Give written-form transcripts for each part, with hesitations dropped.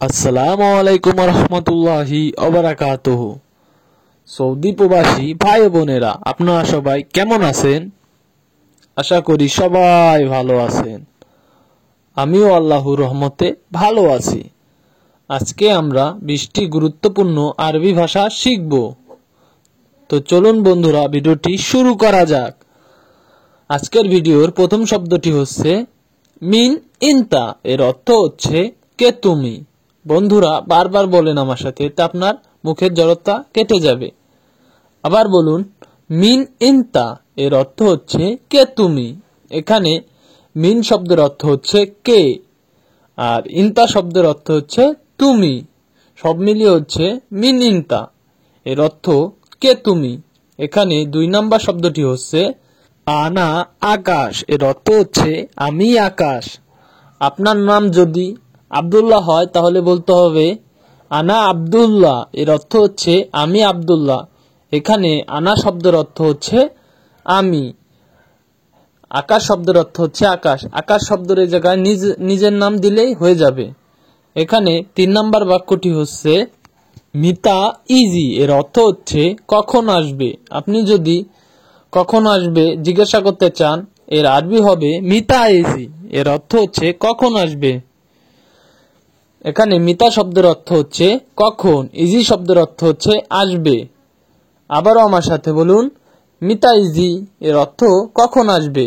আসসালামু আলাইকুম রহমতুল্লাহি ওবারাকাতুহু। সৌদি প্রবাসী ভাই বোনেরা, আপনারা সবাই কেমন আছেন? আশা করি সবাই ভালো আছেন। আমিও আল্লাহর রহমতে ভালো আছি। আজকে আমরা 20টি গুরুত্বপূর্ণ আরবি ভাষা শিখব। তো চলুন বন্ধুরা, ভিডিওটি শুরু করা যাক। আজকের ভিডিওর প্রথম শব্দটি হচ্ছে মিন ইনতা। এর অর্থ হচ্ছে কে তুমি। বন্ধুরা বারবার বলেন আমার সাথে, তা আপনার মুখের জড়তা কেটে যাবে। আবার বলুন, মিন ইনতা। এর অর্থ হচ্ছে কে তুমি। এখানে মিন শব্দের অর্থ হচ্ছে কে, আর ইনতা শব্দের অর্থ হচ্ছে তুমি। সব মিলিয়ে হচ্ছে মিন ইনতা। এর অর্থ কে তুমি। এখানে 2 নাম্বার শব্দটি হচ্ছে আনা আকাশ। এর অর্থ হচ্ছে আমি আকাশ। আপনার নাম যদি আব্দুল্লাহ হয় তাহলে বলতে হবে আনা আব্দুল্লাহ। এর অর্থ হচ্ছে আমি আব্দুল্লাহ। এখানে আনা শব্দের অর্থ হচ্ছে আমি। আকাশ শব্দের অর্থ হচ্ছে আকাশ। আকাশ শব্দের এই জায়গায় নিজের নাম দিলেই হয়ে যাবে। এখানে 3 নাম্বার বাক্যটি হচ্ছে মিতা ইজি। এর অর্থ হচ্ছে কখন আসবে। আপনি যদি কখন আসবে জিজ্ঞাসা করতে চান, এর আরবি হবে মিতা ইজি। এর অর্থ হচ্ছে কখন আসবে। এখানে মিতা শব্দের অর্থ হচ্ছে কখন, ইজি শব্দের অর্থ হচ্ছে আসবে। আবারও আমার সাথে বলুন, মিতা ইজি। এর অর্থ কখন আসবে।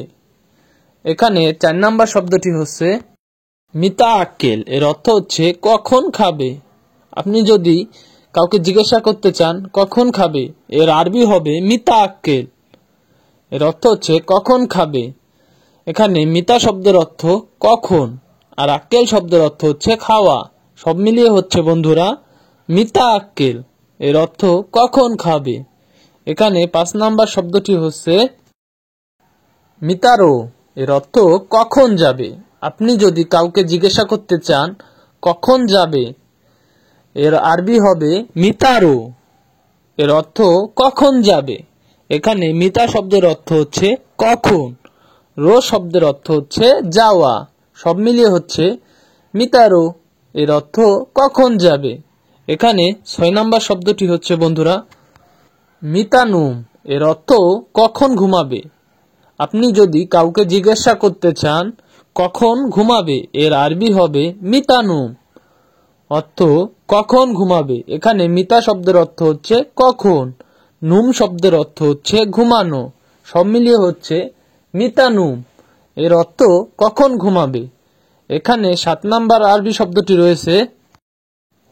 এখানে 4 নাম্বার শব্দটি হচ্ছে মিতা আক্কেল। এর অর্থ হচ্ছে কখন খাবে। আপনি যদি কাউকে জিজ্ঞাসা করতে চান কখন খাবে, এর আরবি হবে মিতা আক্কেল। এর অর্থ হচ্ছে কখন খাবে। এখানে মিতা শব্দের অর্থ কখন, আর আক্কেল শব্দের অর্থ হচ্ছে খাওয়া। সব মিলিয়ে হচ্ছে বন্ধুরা মিতা আক্কেল। এর অর্থ কখন খাবে। এখানে 5 নাম্বার শব্দটি হচ্ছে মিতারো। এর অর্থ কখন যাবে। আপনি যদি কাউকে জিজ্ঞাসা করতে চান কখন যাবে, এর আরবি হবে মিতারো। এর অর্থ কখন যাবে। এখানে মিতা শব্দের অর্থ হচ্ছে কখন, রো শব্দের অর্থ হচ্ছে যাওয়া। সব মিলিয়ে হচ্ছে মিতারো। এর অর্থ কখন যাবে। এখানে 6 নাম্বার শব্দটি হচ্ছে বন্ধুরা মিতানুম। এর অর্থ কখন ঘুমাবে। আপনি যদি কাউকে জিজ্ঞাসা করতে চান কখন ঘুমাবে, এর আরবি হবে মিতানুম। অর্থ কখন ঘুমাবে। এখানে মিতা শব্দের অর্থ হচ্ছে কখন, নুম শব্দের অর্থ হচ্ছে ঘুমানো। সব মিলিয়ে হচ্ছে মিতানুম। এর অর্থ কখন ঘুমাবে। এখানে 7 নাম্বার আরবি শব্দটি রয়েছে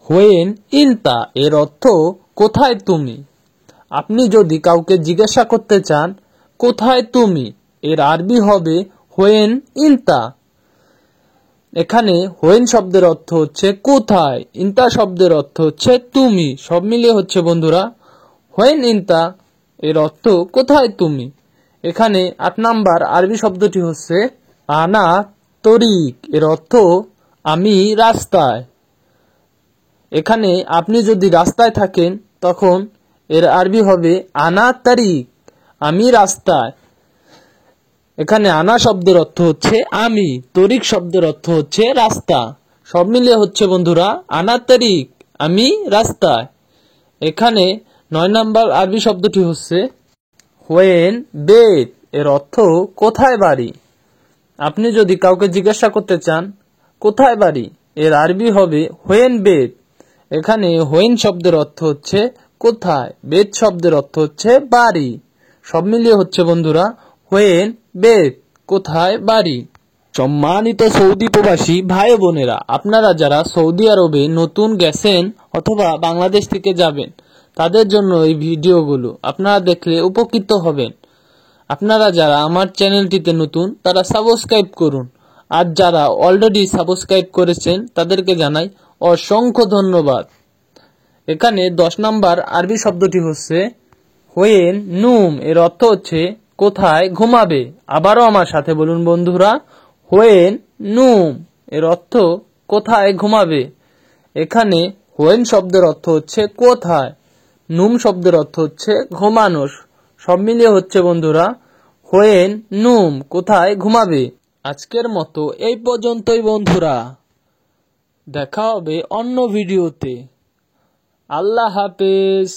হোয়েন ইনতা। এর অর্থ কোথায় তুমি। আপনি যদি কাউকে জিজ্ঞাসা করতে চান কোথায় তুমি, এর আরবি হবে হোয়েন ইনতা। এখানে হোয়েন শব্দের অর্থ হচ্ছে কোথায়, ইনতা শব্দের অর্থ হচ্ছে তুমি। সব মিলিয়ে হচ্ছে বন্ধুরা হোয়েন ইনতা। এর অর্থ কোথায় তুমি। এখানে 8 নাম্বার আরবি শব্দটি হচ্ছে আনা তরিক। এর অর্থ আমি রাস্তায়। এখানে আপনি যদি রাস্তায় থাকেন তখন এর আরবি হবে আনা তারিক, আমি রাস্তায়। এখানে আনা শব্দের অর্থ হচ্ছে আমি, তরিক শব্দের অর্থ হচ্ছে রাস্তা। সব মিলিয়ে হচ্ছে বন্ধুরা আনা তারিক, আমি রাস্তায়। এখানে 9 নাম্বার আরবি শব্দটি হচ্ছে হোয়েন বেত। এর অর্থ কোথায় বাড়ি। আপনি যদি কাউকে জিজ্ঞাসা করতে চান কোথায় বাড়ি, এর আরবি হবে হোয়েন বেত। এখানে হোয়েন শব্দের অর্থ হচ্ছে কোথায়, বেত শব্দের অর্থ হচ্ছে বাড়ি। সব মিলিয়ে হচ্ছে বন্ধুরা হোয়েন বেত, কোথায় বাড়ি। সম্মানিত সৌদি প্রবাসী ভাই বোনেরা, আপনারা যারা সৌদি আরবে নতুন গেছেন অথবা বাংলাদেশ থেকে যাবেন, তাদের জন্য এই ভিডিওগুলো আপনারা দেখলে উপকৃত হবেন। আপনারা যারা আমার চ্যানেলটিতে নতুন তারা সাবস্ক্রাইব করুন, আর যারা অলরেডি সাবস্ক্রাইব করেছেন তাদেরকে জানাই অসংখ্য ধন্যবাদ। এখানে 10 নাম্বার আরবি শব্দটি হচ্ছে হোয়েন নুম। এর অর্থ হচ্ছে কোথায় ঘুমাবে। আবারও আমার সাথে বলুন বন্ধুরা, হোয়েন নুম। এর অর্থ কোথায় ঘুমাবে। এখানে হোয়েন শব্দের অর্থ হচ্ছে কোথায়, নুম শব্দের অর্থ হচ্ছে ঘুমানো। সব মিলিয়ে হচ্ছে বন্ধুরা হোয়েন নুম, কোথায় ঘুমাবে। আজকের মতো এই পর্যন্তই বন্ধুরা। দেখা হবে অন্য ভিডিওতে। আল্লাহ হাফেজ।